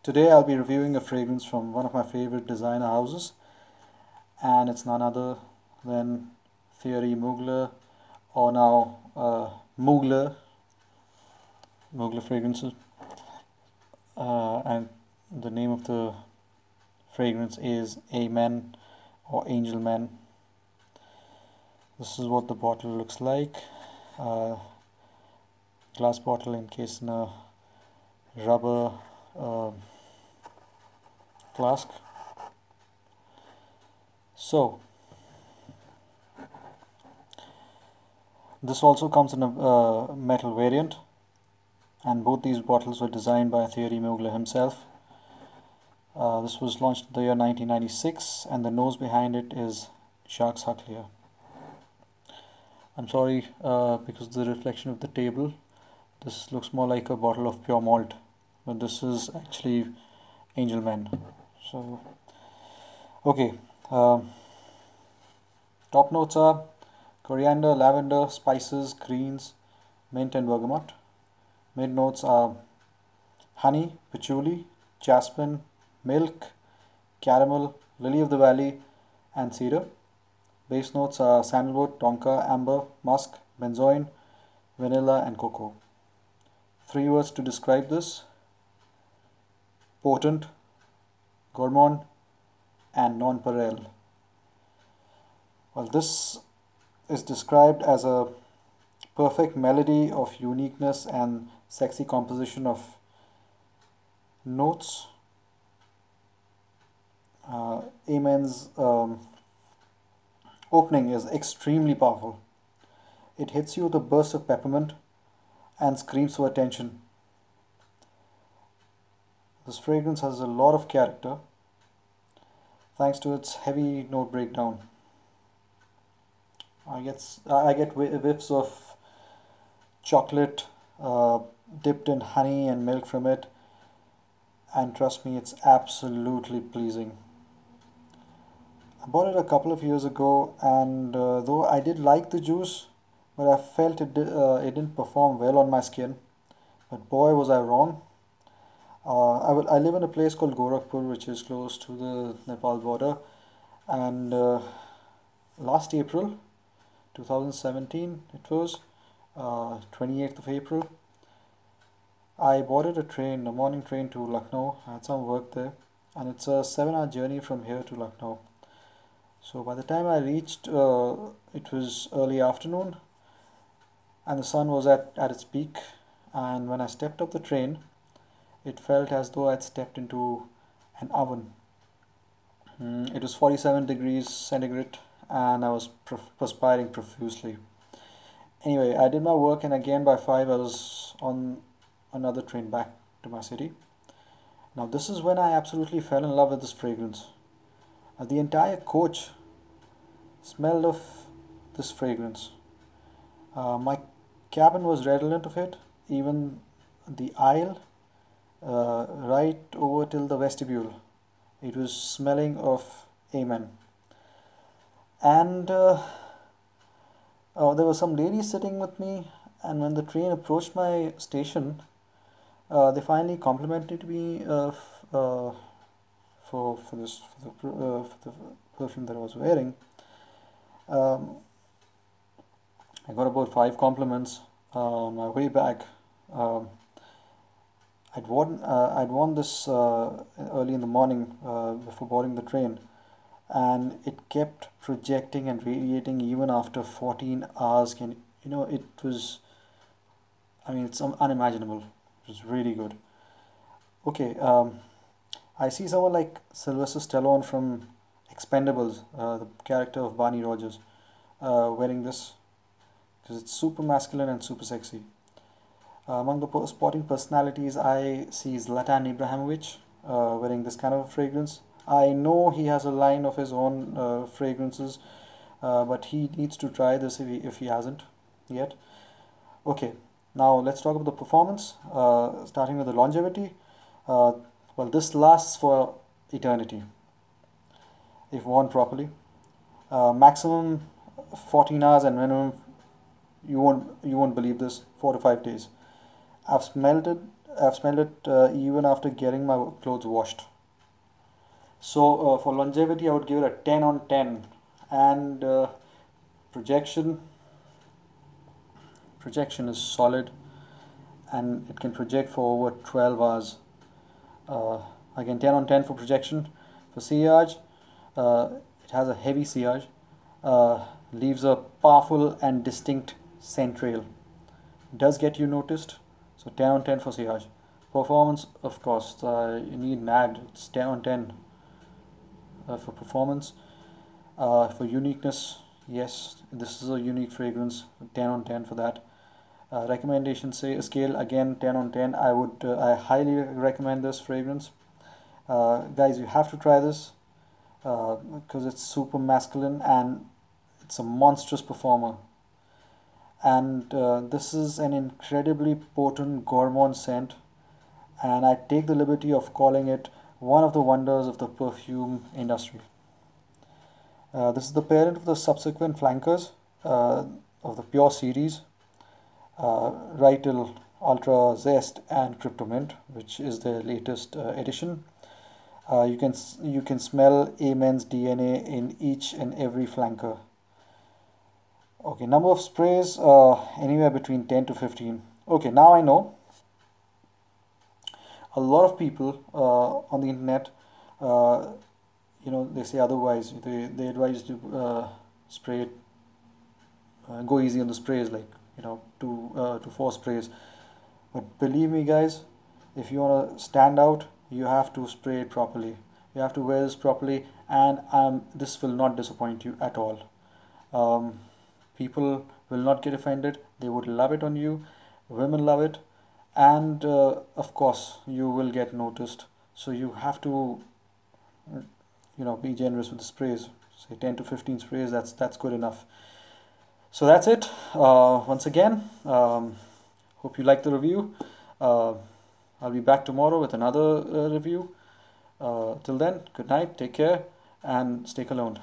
Today I'll be reviewing a fragrance from one of my favorite designer houses, and it's none other than Thierry Mugler, or now Mugler fragrances, and the name of the fragrance is Amen or Angel Man. This is what the bottle looks like. Glass bottle encased in a rubber flask. So this also comes in a metal variant, and both these bottles were designed by Thierry Mugler himself. This was launched in the year 1996, and the nose behind it is Jacques Hucklier. I'm sorry, because of the reflection of the table, this looks more like a bottle of pure malt, but this is actually Angel Man. So, okay. Top notes are coriander, lavender, spices, greens, mint and bergamot. Mid notes are honey, patchouli, jasmine, milk, caramel, lily of the valley and cedar. Base notes are sandalwood, tonka, amber, musk, benzoin, vanilla and cocoa. 3 words to describe this: potent, gourmand and nonpareil. Well, this is described as a perfect melody of uniqueness and sexy composition of notes. Amen's opening is extremely powerful. It hits you with a burst of peppermint and screams for attention. This fragrance has a lot of character thanks to its heavy note breakdown. I get whiffs of chocolate dipped in honey and milk from it, and trust me, it's absolutely pleasing. I bought it a couple of years ago, and though I did like the juice, but I felt it didn't perform well on my skin. But boy, was I wrong. I live in a place called Gorakhpur, which is close to the Nepal border, and last April 2017, it was 28th of April, I boarded a morning train to Lucknow. I had some work there, and it's a 7-hour journey from here to Lucknow. So by the time I reached, it was early afternoon, and the sun was at its peak. And when I stepped off the train, it felt as though I'd stepped into an oven. It was 47 degrees centigrade, and I was perspiring profusely. Anyway, I did my work, and again by 5 I was on another train back to my city. Now this is when I absolutely fell in love with this fragrance. The entire coach smelled of this fragrance. My cabin was redolent of it, even the aisle, right over till the vestibule. It was smelling of Amen. And there were some ladies sitting with me, and when the train approached my station, they finally complimented me for the perfume that I was wearing. I got about 5 compliments on my way back. I'd worn this early in the morning before boarding the train, and it kept projecting and radiating even after 14 hours. It was, it's unimaginable. It was really good. Okay, I see someone like Sylvester Stallone from Expendables, the character of Barney Rogers, wearing this, because it's super masculine and super sexy. Among the sporting personalities, I see Zlatan Ibrahimovic wearing this kind of fragrance. I know he has a line of his own fragrances, but he needs to try this if he hasn't yet. Okay, now let's talk about the performance, starting with the longevity. Well, this lasts for eternity if worn properly. Maximum 14 hours, and minimum, you won't believe this, 4 to 5 days. I've smelled it I've smelled it even after getting my clothes washed. So for longevity, I would give it a 10 on 10. And projection is solid, and it can project for over 12 hours. Again, 10 on 10 for projection. For sillage, it has a heavy sillage, leaves a powerful and distinct scent trail. Does get you noticed, so 10 on 10 for sillage. Performance, of course, you need nagged, it's 10 on 10 for performance. For uniqueness, yes, this is a unique fragrance, 10 on 10 for that. Recommendation scale, again 10 on 10. I highly recommend this fragrance. Guys, you have to try this because it's super masculine and it's a monstrous performer. And this is an incredibly potent gourmand scent, and I take the liberty of calling it one of the wonders of the perfume industry. This is the parent of the subsequent flankers of the Pure series, Rital, Ultra Zest, and Crypto Mint, which is the latest edition. You can smell Amen's DNA in each and every flanker. Okay, number of sprays, anywhere between 10 to 15. Okay, now I know. A lot of people on the internet, they say otherwise. They advise to spray it, go easy on the sprays, like 2 to 4 sprays. But believe me, guys, if you want to stand out, you have to spray it properly. You have to wear this properly, and this will not disappoint you at all. People will not get offended. They would love it on you. Women love it, and of course you will get noticed. So you have to be generous with the sprays. Say 10 to 15 sprays, that's good enough. So that's it. Once again, hope you liked the review. I'll be back tomorrow with another review. Till then, good night, take care, and stay cologned.